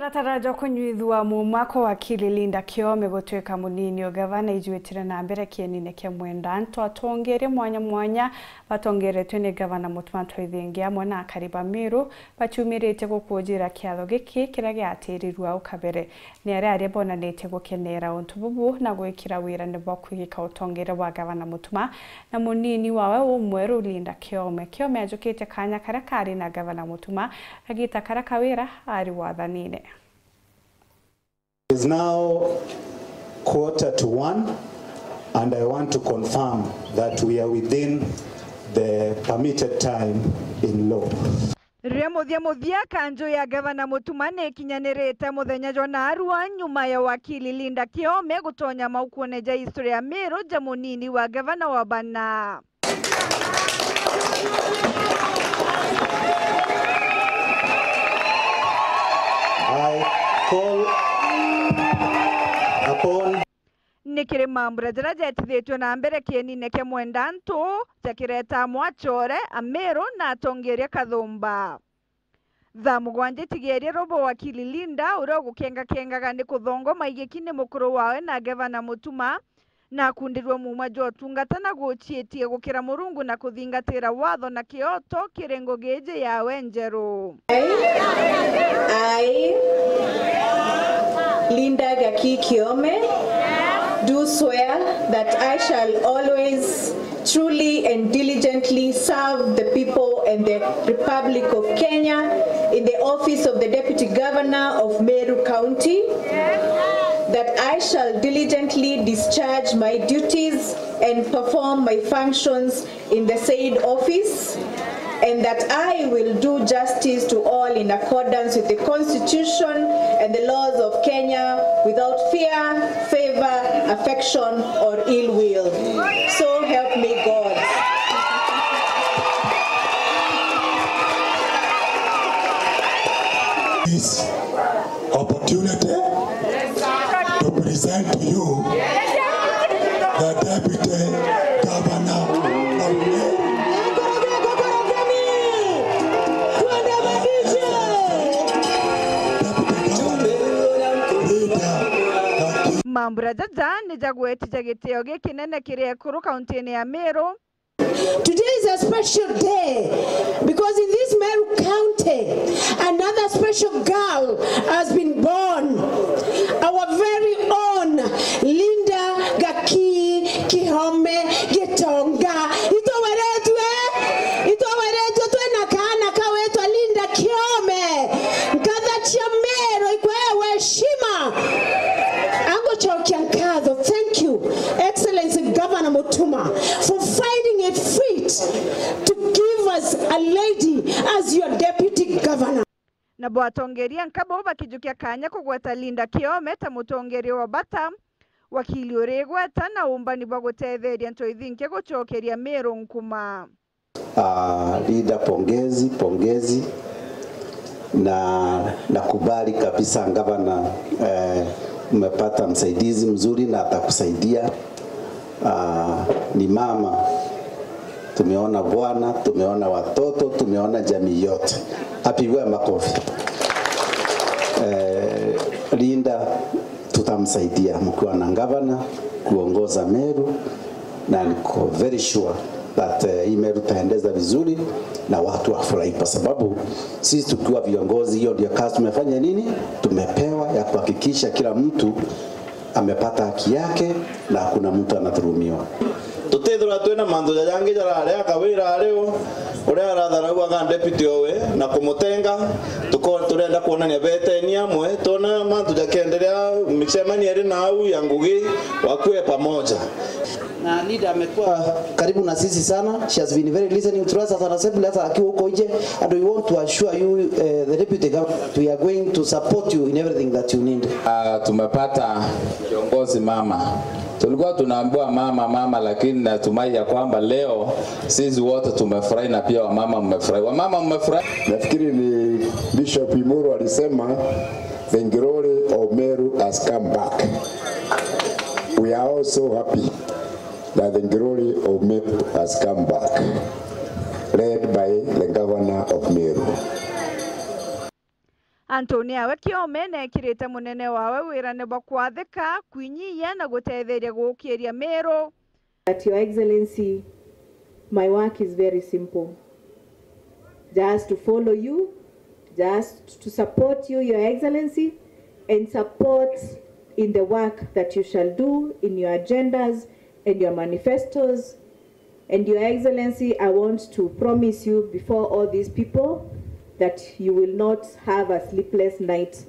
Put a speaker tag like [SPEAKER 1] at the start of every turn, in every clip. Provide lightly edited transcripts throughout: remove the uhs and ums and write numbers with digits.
[SPEAKER 1] Harataraja kunyuithua mumako wa akili Linda Kiome gutwika munini o gavana ijuitire na mbere kienine kia mwenda nto atongere mwanya batongeretwe ni gavana Mutuma Ntwaithingi amwe na Kariba Miru bachumirite gukujira kiatho giki kiria giatirirwa ukabere ni aria bonanite gukenera untu bubu na gwikira wira ni bokugika utongere wa gavana Mutuma na munini wawe umweru Linda Kiome ajukite kanya karia kari na gavana Mutuma agita karia kawira ari wathanine.
[SPEAKER 2] It is now 1:45 and I want to confirm that we are within the permitted time in law.
[SPEAKER 3] Muthia kanjo ya gavana Mutuma ne kinyanirite muthenya jona arua nyuma ya wakili Linda Kiome gutonya maukuoneja historia ya Miru jamunini wa gavana wa bana.
[SPEAKER 2] I call upon
[SPEAKER 3] Nikire mambura jira jetithitwe na mbere kienine ke mwenda ntu jakireta mwachore Amiru na atongeria kathumba thamugwanje tigerie robo wakili Linda uro gukengaga ni kuthongo maigikini mukuru wawe na gavana Mutuma na kundirwa muma jotungata na guchietie gukira murungu na kuthingatira watho na kioto kirengo geje ya wenjeru.
[SPEAKER 4] I Linda Kiome do swear that I shall always truly and diligently serve the people and the Republic of Kenya in the office of the Deputy Governor of Meru County, that I shall diligently discharge my duties and perform my functions in the said office, and that I will do justice to all in accordance with the Constitution and the laws of Kenya without fear, favor, affection, or ill will. So help me God.
[SPEAKER 5] This opportunity to present to you the Deputy Governor of Meru.
[SPEAKER 3] Mambura jaja ni jagweti jagiteo gikinene kiria kuru kaunti ya Meru.
[SPEAKER 6] Today is a special day because in this Meru County, another special girl has been born. Our very own Linda Kiome Gitonga. Ito tuena kana kawetu Linda Kiome. Nkadhachia Meru ikwewe shima. Thank you, Excellency Governor Mutuma, for finding it fit to give us a lady as your Deputy Governor.
[SPEAKER 3] Na bwatongeria nkabo bakijukia kanya kugweta Linda Kiome ta mutongeria wa bata wakili uregweta na umbani bwa gutetheria Ntwaithingi gucokeria Meru nkuma.
[SPEAKER 7] Linda, pongezi na nakubali kabisa gavana, umepata msaidizi mzuri na atakusaidia. Ni mama, tumeona bwana, tumeona watoto, tumeona jamii yote. Apigwe makofi. Linda, tutamsaidia mkiwa na gavana kuongoza Meru, na niko very sure that Meru taendeza vizuri na watu wafurahi, kwa sababu sisi tukiwa viongozi, hiyo ndio kazi tumefanya. Nini tumepewa ya kuhakikisha kila mtu amepata haki yake na hakuna mtu anadhulumiwa.
[SPEAKER 8] Tutethura twena mandu jajangi jarare akawira areo uria aratharagu aga deputy owe na kumutenga turenda kuonania betenia mwe tona mandu jakendelea micemani ari na au ya ngugi wakue pamoja.
[SPEAKER 7] Na Linda amekuwa karibu na sisi sana. She has been very listening to us as an assembly hata akiwa huko nje, and we want to assure you the Deputy Governor that we are going to support you in everything that you need.
[SPEAKER 9] Tumepata kiongozi mama. Tulikuwa tunaambiwa mama, lakini natumai ya kwamba leo sisi wote tumefurahi na pia wamama mmefurahi. Wamama mmefurahi.
[SPEAKER 5] Nafikiri ni Bishop Imuru alisema the glory of Meru has come back. We are also happy that the glory of Meru has come back, led by the Governor of Meru.
[SPEAKER 3] Antonia we Kiome na ekirite munene wawe wirane bakwathika kwinyiya na gutetheria gukiria Meru.
[SPEAKER 4] That Your Excellency, my work is very simple. Just to follow you, just to support you, Your Excellency, and support in the work that you shall do in your agendas and your manifestos. And Your Excellency, I want to promise you before all these people that you will not have a sleepless night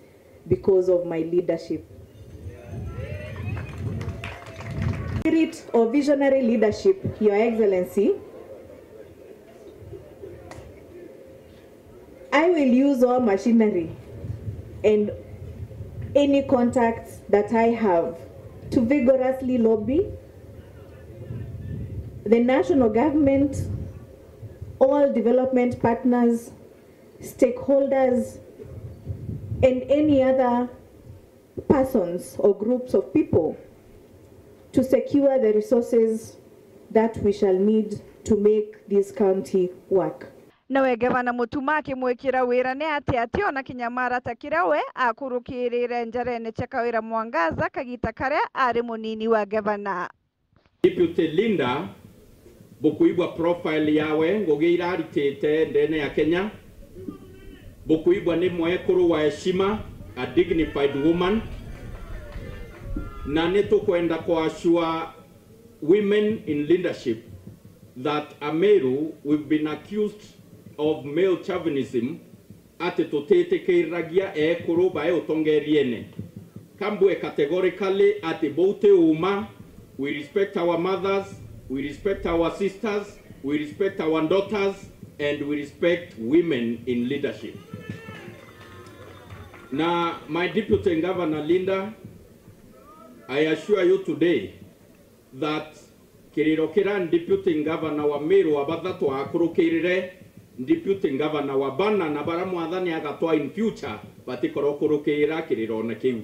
[SPEAKER 4] because of my leadership. Spirit of visionary leadership, Your Excellency, I will use all machinery and any contacts that I have to vigorously lobby the national government, all development partners, stakeholders, and any other persons or groups of people to secure the resources that we shall need to make this county work.
[SPEAKER 3] Nawe Gavana Mutuma akimwikira wira ni ati ona kinyamara takira we akurukirire njarene chakawira Mwangaza kagita karia ari munini wa gavana.
[SPEAKER 10] Deputy Linda bukuibwa profile yawe ngogeira aritete ndene ya Kenya. Bukuibwa ni mwekuru wa heshima, a dignified woman. Na netukwenda kuashua women in leadership that Ameru we've been accused of male chauvinism ate tutete keiragia ekuru bae utongeriene. Kambwe categorically ate bote uma, we respect our mothers, we respect our sisters, we respect our daughters, and we respect women in leadership. Now, my Deputy Governor Linda, I assure you today that Kirirokira Deputy Governor wa Meru abathatu akurukirire Deputy Governor wa Bana na bara mwathani agatwa in future batikorokurukira kirirone kiu.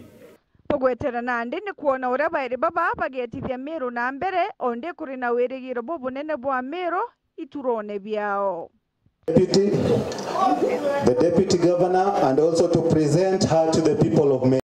[SPEAKER 3] Pogwetera nandi ni kuona uria bairi baba bagetithia Meru na mbere onde kuri na wirigiro bunene bwa Meru iturone biao.
[SPEAKER 2] The Deputy Governor, and also to present her to the people of Meru.